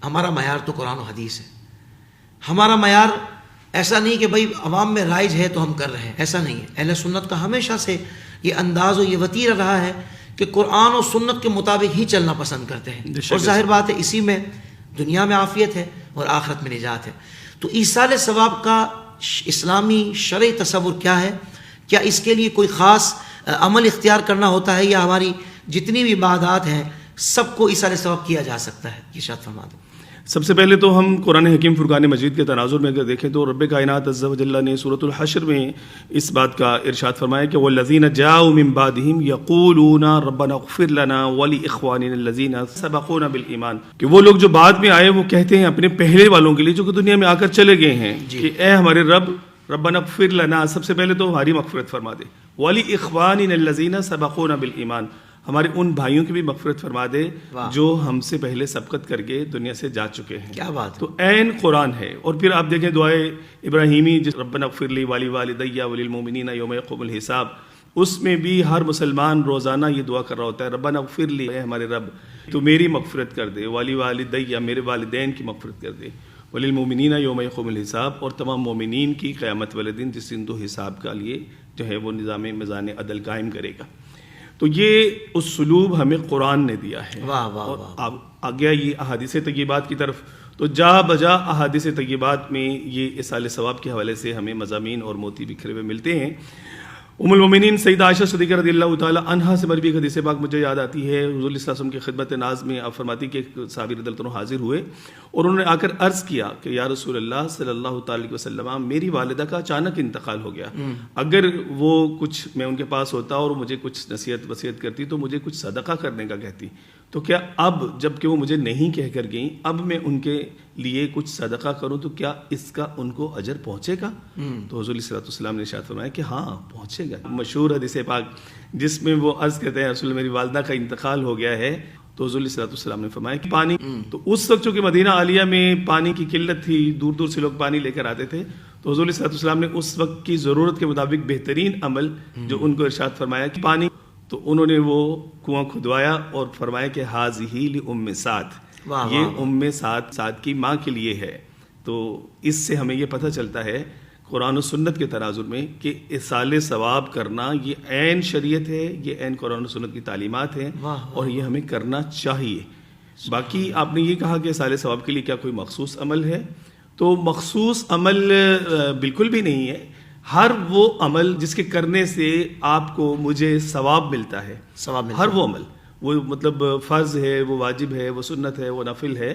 ہمارا معیار تو قرآن و حدیث ہے. ہمارا معیار ایسا نہیں کہ بھائی عوام میں رائج ہے تو ہم کر رہے ہیں، ایسا نہیں ہے. اہل سنت کا ہمیشہ سے یہ انداز و یہ وتیرہ رہا ہے کہ قرآن و سنت کے مطابق ہی چلنا پسند کرتے ہیں، اور ظاہر بات ہے اسی میں دنیا میں عافیت ہے اور آخرت میں نجات ہے. تو ایصال ثواب کا اسلامی شرعی تصور کیا ہے؟ کیا اس کے لیے کوئی خاص عمل اختیار کرنا ہوتا ہے، یا ہماری جتنی بھی عبادات ہیں سب کو ایصال ثواب کیا جا سکتا ہے؟ ارشاد فرما دیں. سب سے پہلے تو ہم قرآن حکیم فرقان مجید کے تناظر میں اگر دیکھیں تو رب کائنات عز و جل نے سورۃ الحشر میں اس بات کا ارشاد فرمایا کہ والذین جاءوا من بعدہم یقولون ربنا اغفر لنا ولاخواننا الذین سبقونا بالایمان، کہ وہ لوگ جو بعد میں آئے وہ کہتے ہیں اپنے پہلے والوں کے لیے جو کہ دنیا میں آ کر چلے گئے ہیں کہ اے ہمارے رب، ربنا اغفر لنا، سب سے پہلے تو ہماری مغفرت فرما دے، ولاخواننا الذین سبقونا بالایمان، ہمارے ان بھائیوں کی بھی مغفرت فرما دے جو ہم سے پہلے سبقت کر کے دنیا سے جا چکے ہیں. کیا بات ہے. تو عین قرآن ہے. اور پھر آپ دیکھیں دعائے ابراہیمی جس ربنا اغفر لی ولوالدی وللمؤمنین یوم یقوم الحساب، اس میں بھی ہر مسلمان روزانہ یہ دعا کر رہا ہوتا ہے ربنا اغفر لی، اے ہمارے رب تو میری مغفرت کر دے، ولوالدی میرے والدین کی مغفرت کر دے، وللمؤمنین یوم یقوم الحساب، اور تمام مومنین کی قیامت والے دن جس دن تو حساب کا لیے جو ہے وہ نظام میزان عدل قائم کرے گا. تو یہ اسلوب ہمیں قرآن نے دیا ہے. واہ واہ اور واہ. اب آ گیا یہ احادیث طیبات کی طرف، تو جا بجا احادیث طیبات میں یہ ایصال ثواب کے حوالے سے ہمیں مضامین اور موتی بکھرے ہوئے ملتے ہیں. ام المومنین سیدہ عائشہ صدیقہ رضی اللہ تعالی عنہا سے مروی حدیث پاک مجھے یاد آتی ہے. حضور صلی اللہ علیہ وسلم کی خدمت ناز میں آپ فرماتی کہ ایک صحابی رضی اللہ عنہ حاضر ہوئے اور انہوں نے آ کر عرض کیا کہ یا رسول اللہ صلی اللہ تعالی علیہ وسلم، میری والدہ کا اچانک انتقال ہو گیا، اگر وہ کچھ میں ان کے پاس ہوتا اور مجھے کچھ نصیحت وصیت کرتی تو مجھے کچھ صدقہ کرنے کا کہتی، تو کیا اب جب کہ وہ مجھے نہیں کہہ کر گئیں اب میں ان کے لیے کچھ صدقہ کروں تو کیا اس کا ان کو اجر پہنچے گا؟ تو حضور صلی اللہ علیہ وسلم نے ارشاد فرمایا کہ ہاں پہنچے گا. مشہور حدیث پاک جس میں وہ عرض کرتے ہیں رسول میری والدہ کا انتقال ہو گیا ہے، تو حضور صلی اللہ علیہ وسلم نے فرمایا کہ پانی، تو اس وقت چونکہ مدینہ عالیہ میں پانی کی قلت تھی، دور دور سے لوگ پانی لے کر آتے تھے، تو حضور صلی اللہ علیہ وسلم نے اس وقت کی ضرورت کے مطابق بہترین عمل جو ان کو ارشاد فرمایا کہ پانی، تو انہوں نے وہ کنواں کھدوایا اور فرمایا کہ ھذہ لأم سعد، یہ ام سعد کی ماں کے لیے ہے. تو اس سے ہمیں یہ پتہ چلتا ہے قرآن و سنت کے تناظر میں کہ ایصال ثواب کرنا یہ عین شریعت ہے، یہ عین قرآن و سنت کی تعلیمات ہیں اور یہ ہمیں کرنا چاہیے. باقی آپ نے یہ کہا کہ ایصال ثواب کے لیے کیا کوئی مخصوص عمل ہے؟ تو مخصوص عمل بالکل بھی نہیں ہے. ہر وہ عمل جس کے کرنے سے آپ کو مجھے ثواب ملتا ہے، ہر وہ عمل، وہ مطلب فرض ہے، وہ واجب ہے، وہ سنت ہے، وہ نفل ہے،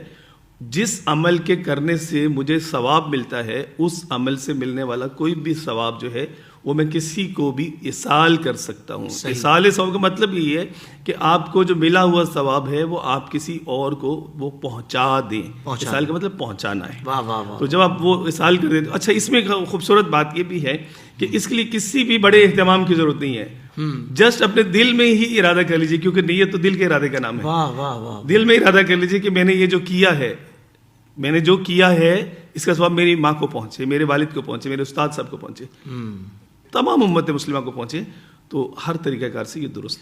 جس عمل کے کرنے سے مجھے ثواب ملتا ہے اس عمل سے ملنے والا کوئی بھی ثواب جو ہے وہ میں کسی کو بھی ایصال کر سکتا ہوں. ایصال ثواب کا مطلب یہ ہے کہ آپ کو جو ملا ہوا ثواب ہے وہ آپ کسی اور کو وہ پہنچا دیں. ایصال کا مطلب پہنچانا ہے. تو جب آپ وہ ایصال کر دیتے، اچھا اس میں خوبصورت بات یہ بھی ہے کہ اس کے لیے کسی بھی بڑے اہتمام کی ضرورت نہیں ہے. جسٹ اپنے دل میں ہی ارادہ کر لیجیے، کیونکہ نیت تو دل کے ارادے کا نام ہے. دل میں ارادہ کر لیجیے کہ میں نے یہ جو کیا ہے، میں نے جو کیا ہے اس کا ثواب میری ماں کو پہنچے، میرے والد کو پہنچے، میرے استاد صاحب کو پہنچے، تمام امت مسلمہ کو پہنچے. تو ہر طریقہ کار سے یہ درست